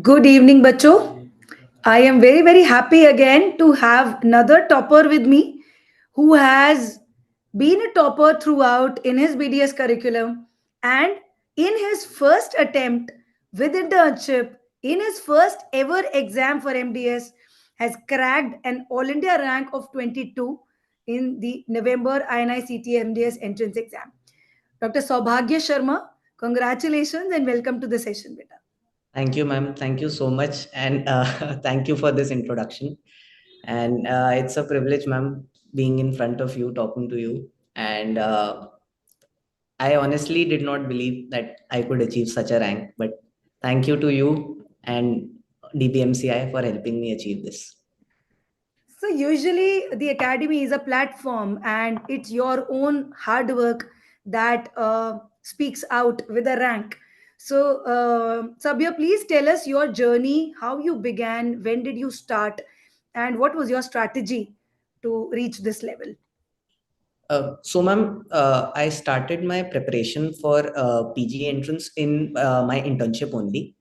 Good evening, Bacho. I am very happy again to have another topper with me who has been a topper throughout in his BDS curriculum and in his first attempt with internship, in his first ever exam for MDS, has cracked an All India rank of 22 in the November INICET MDS entrance exam. Dr. Sabhya Sharma, congratulations and welcome to the session, beta. Thank you, ma'am. Thank you so much. And thank you for this introduction. And it's a privilege, ma'am, being in front of you, talking to you. And I honestly did not believe that I could achieve such a rank. But thank you to you and DBMCI for helping me achieve this. So usually the academy is a platform and it's your own hard work that speaks out with a rank. So Sabya, please tell us your journey, how you began, when did you start, and what was your strategy to reach this level? Ma'am, I started my preparation for PG entrance in my internship only.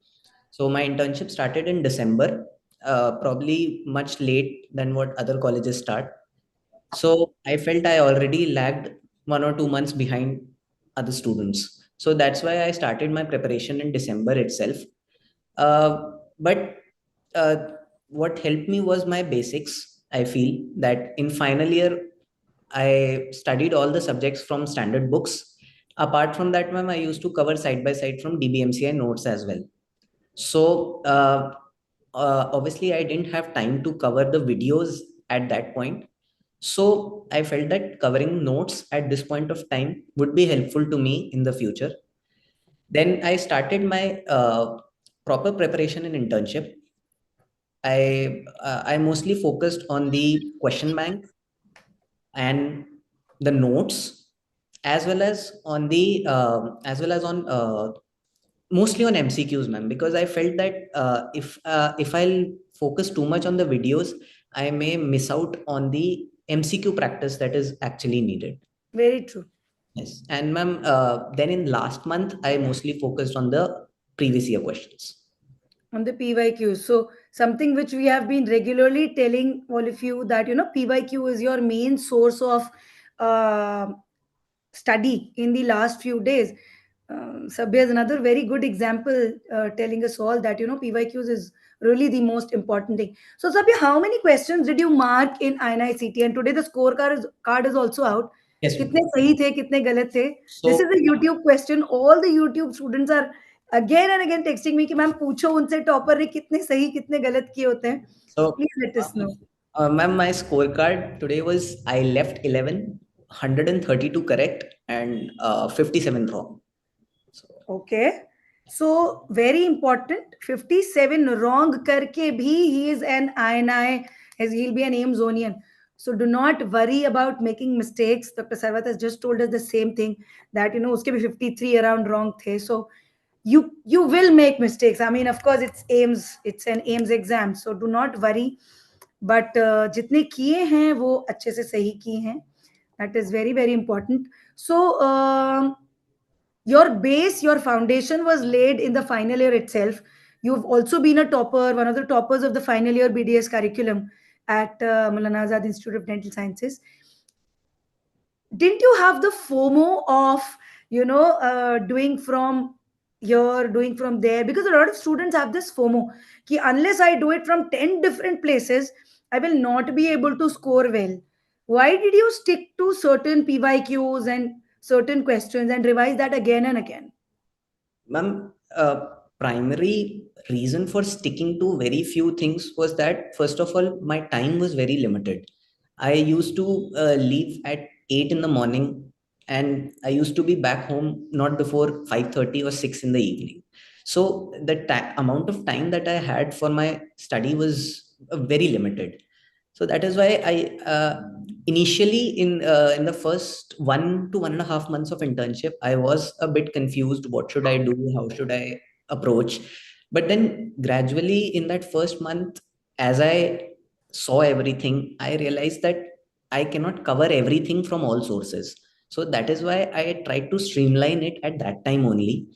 So my internship started in December, probably much late than what other colleges start. So I felt I already lagged 1 or 2 months behind other students. So that's why I started my preparation in December itself. But what helped me was my basics. I feel that in final year, I studied all the subjects from standard books. Apart from that, ma'am, I used to cover side by side from DBMCI notes as well. So obviously, I didn't have time to cover the videos at that point. So I felt that covering notes at this point of time would be helpful to me in the future. Then I started my proper preparation in internship. I mostly focused on the question bank and the notes, as well as on the on mostly on MCQs, ma'am, because I felt that if I'll focus too much on the videos, I may miss out on the MCQ practice that is actually needed. Very true. Yes, and ma'am, then in last month, I mostly focused on the previous year questions. On the PYQs. So something which we have been regularly telling all of you that PYQ is your main source of uh, study in the last few days. Sabya is another very good example telling us all that PYQs is really the most important thing. So Sabya, how many questions did you mark in INICT? And today the scorecard is also out. Yes, कितने ma'am. सही थे कितने गलत थे? This is So, a YouTube question. All the YouTube students are again and again texting me कि ma'am पूछो उनसे topper ने कितने सही कितने गलत किए होते हैं. So so, please let us know. ma'am, my scorecard today was I left 132 correct and 57 wrong. So, Okay. So very important. 57 wrong करके भी he is an INI, as he'll be an Amazonian. So do not worry about making mistakes. Dr. Sarwat has just told us the same thing that उसके भी 53 around wrong थे. So you will make mistakes. I mean, of course, it's an AIMS exam. So do not worry. But जितने किए हैं वो अच्छे से सही किए हैं. That is very important. So your base, your foundation was laid in the final year itself. You've also been a topper, one of the toppers of the final year BDS curriculum at Maulana Azad Institute of Dental Sciences. Didn't you have the FOMO of, doing from here, doing from there? Because a lot of students have this FOMO, ki unless I do it from 10 different places, I will not be able to score well. Why did you stick to certain PYQs and certain questions and revise that again and again? ma'am, primary reason for sticking to very few things was that, first of all, my time was very limited. I used to leave at 8 in the morning, and I used to be back home not before 5:30 or 6 in the evening. So the amount of time that I had for my study was very limited. So that is why I initially in the first 1 to 1.5 months of internship, I was a bit confused. What should I do? How should I approach? But then gradually in that first month, as I saw everything, I realized that I cannot cover everything from all sources. So that is why I tried to streamline it at that time only.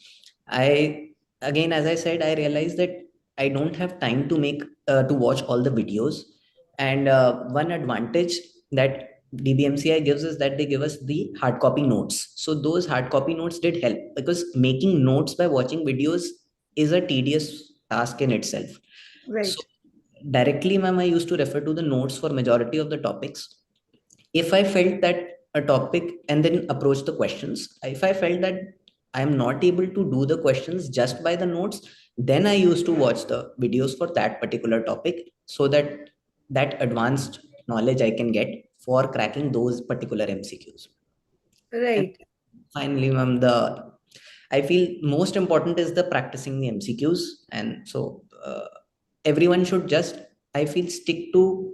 I Again, as I said, I realized that I don't have time to make to watch all the videos. And one advantage that DBMCI gives is that they give us the hard copy notes. So those hard copy notes did help, because making notes by watching videos is a tedious task in itself. So Right. directly, ma'am, I used to refer to the notes for majority of the topics. If I felt that a topic, and then approach the questions, if I felt that I am not able to do the questions just by the notes, then I used to watch the videos for that particular topic, so that that advanced knowledge I can get for cracking those particular MCQs. And Right. finally, ma'am, the I feel most important is the practicing the MCQs, and so everyone should just, I feel, stick to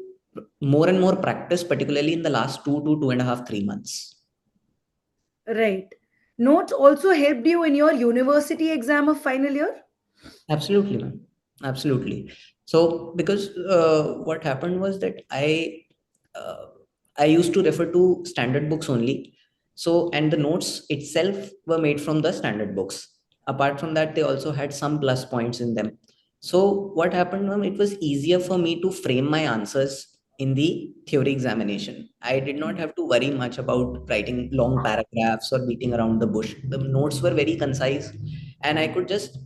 more and more practice, particularly in the last 2 to 2.5, 3 months. Right. Notes also helped you in your university exam of final year? Absolutely, ma'am. Absolutely. So, because what happened was that uh, I used to refer to standard books only. So, and the notes itself were made from the standard books. Apart from that, they also had some plus points in them. So, what happened, ma'am, it was easier for me to frame my answers in the theory examination. I did not have to worry much about writing long paragraphs or beating around the bush. The notes were very concise, and I could just,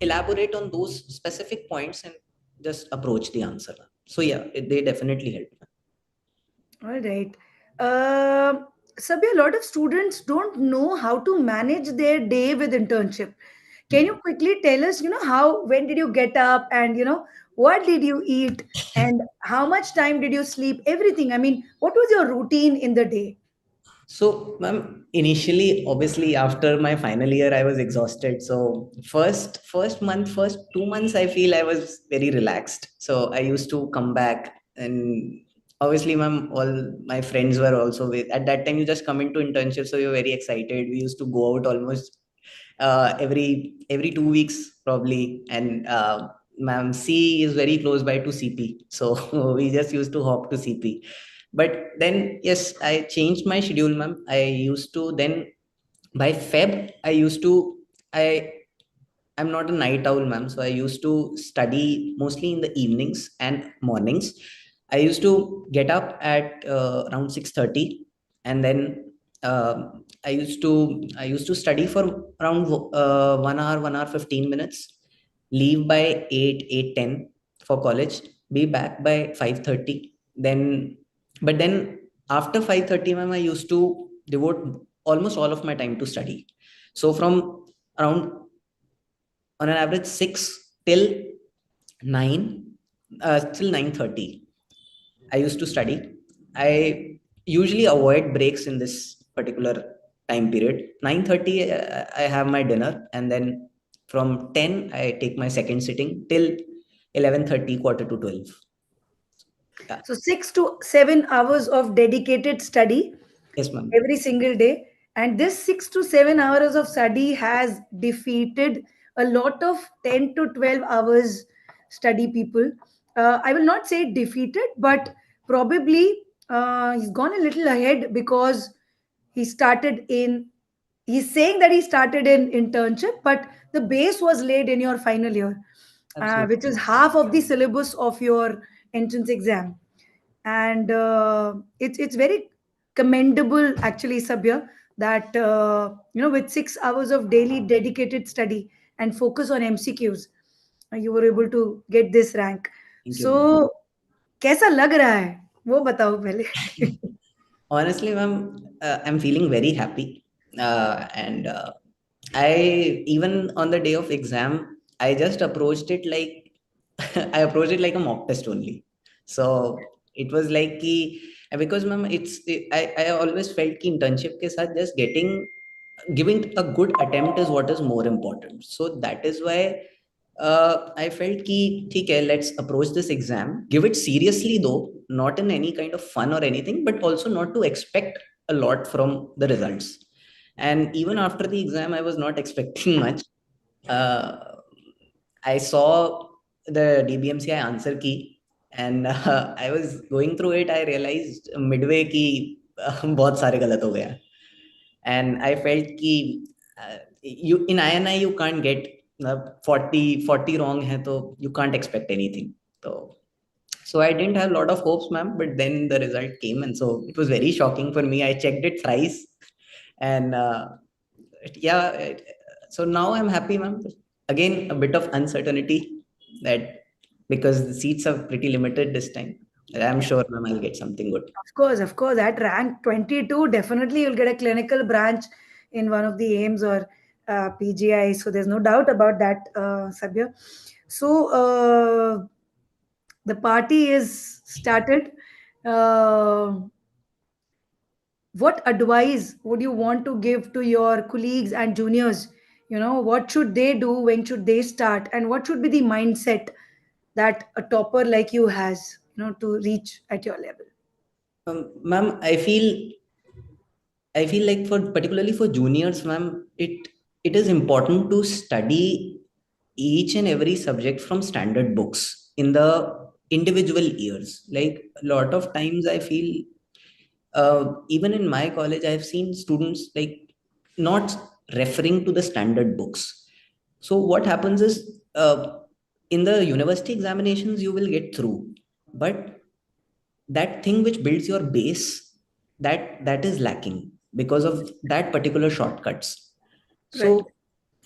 elaborate on those specific points and just approach the answer. So yeah, they definitely help. All right. Sabhi, a lot of students don't know how to manage their day with internship. Can you quickly tell us, how, when did you get up and, what did you eat and how much time did you sleep? Everything. I mean, what was your routine in the day? So, ma'am, initially, obviously, after my final year, I was exhausted. So, first month, first 2 months, I feel I was very relaxed. So, I used to come back, and obviously, ma'am, all my friends were also with. At that time, you just come into internship, so you're very excited. We used to go out almost every 2 weeks probably, and ma'am, C is very close by to CP, so we just used to hop to CP. But then, yes, I changed my schedule, ma'am. I used to then, by Feb, I I'm not a night owl, ma'am. So I used to study mostly in the evenings and mornings. I used to get up at around 6:30, and then I used to study for around 1 hour, 1 hour 15 minutes. Leave by 8:10 for college. Be back by 5:30. But then after 5:30, ma'am, I used to devote almost all of my time to study. So from around, on an average, 6 till 9, till 9:30, I used to study. I usually avoid breaks in this particular time period. 9:30, I have my dinner, and then from 10, I take my second sitting till 11:30, quarter to 12. Yeah. So 6 to 7 hours of dedicated study Yes, ma'am. every single day. And this 6 to 7 hours of study has defeated a lot of 10 to 12 hours study people. I will not say defeated, but probably he's gone a little ahead because he started in, he's saying that he started in internship, but the base was laid in your final year, Absolutely. which is half of the syllabus of your entrance exam. And it's very commendable actually, Sabya, that with 6 hours of daily dedicated study and focus on MCQs, you were able to get this rank. Thank you, ma'am. So कैसा लग रहा है वो बताओ पहले. Honestly, ma'am, I'm feeling very happy. And even on the day of exam, I just approached it like I approached it like a mock test only. So it was like कि, because ma'am, I always felt कि internship के साथ just giving a good attempt is what is more important. So that is why I felt कि ठीक है, let's approach this exam, give it seriously though, not in any kind of fun or anything, but also not to expect a lot from the results. And even after the exam, I was not expecting much. uh, I saw the DBMCI answer key, and I was going through it. I realized midway कि बहुत सारे गलत हो गया. And I felt कि you in INI you can't get 40 wrong hai to you can't expect anything. So I didn't have a lot of hopes, ma'am, but then the result came, and so it was very shocking for me. I checked it thrice, and yeah, so now I'm happy, ma'am. Again, a bit of uncertainty that because the seats are pretty limited this time. I'm sure, ma'am, I'll get something good. Of course, of course. At rank 22, definitely you'll get a clinical branch in one of the AIMS or PGI. So there's no doubt about that, Sabya. So the party is started. Uh, what advice would you want to give to your colleagues and juniors? What should they do? When should they start? And what should be the mindset that a topper like you has, to reach at your level? Ma'am, I feel like for particularly for juniors, ma'am, it is important to study each and every subject from standard books in the individual years. Like a lot of times, I feel even in my college, I've seen students like not referring to the standard books. So what happens is in the university examinations, you will get through, but that thing which builds your base, that is lacking because of that particular shortcuts. Right, So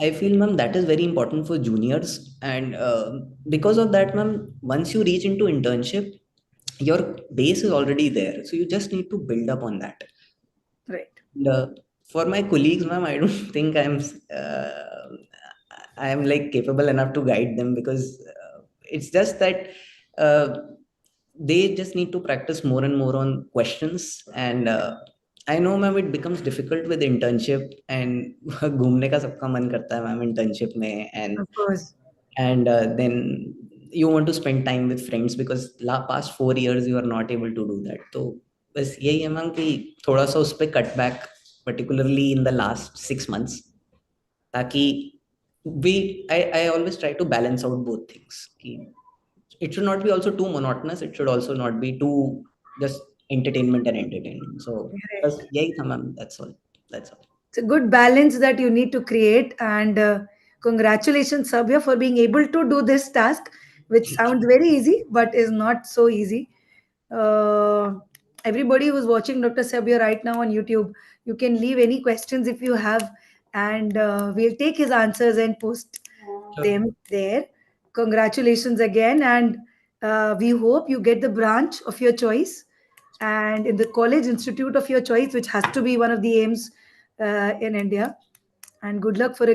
I feel, ma'am, that is very important for juniors, and because of that, ma'am, once you reach into internship, your base is already there, so you just need to build up on that. right, And, for my colleagues, ma'am, I don't think I'm like capable enough to guide them because it's just that uh, they just need to practice more and more on questions. And I know, ma'am, it becomes difficult with internship and घूमने का सबका मन करता है, ma'am, internship में, of course. and then you want to spend time with friends because past 4 years you are not able to do that. तो बस यही है, मैम, कि थोड़ा सा उस पे cut back particularly in the last 6 months ताकि I always try to balance out both things कि it should not be also too monotonous, it should also not be too just entertainment. So बस Right. यही था, ma'am, that's all. It's a good balance that you need to create. And congratulations, Sabya, for being able to do this task, which sounds very easy, but is not so easy. Uh, Everybody who's watching Dr. Sabya right now on YouTube, you can leave any questions if you have, and we'll take his answers and post Sure. them there. Congratulations again, and we hope you get the branch of your choice and in the college institute of your choice, which has to be one of the aims in India. And good luck for a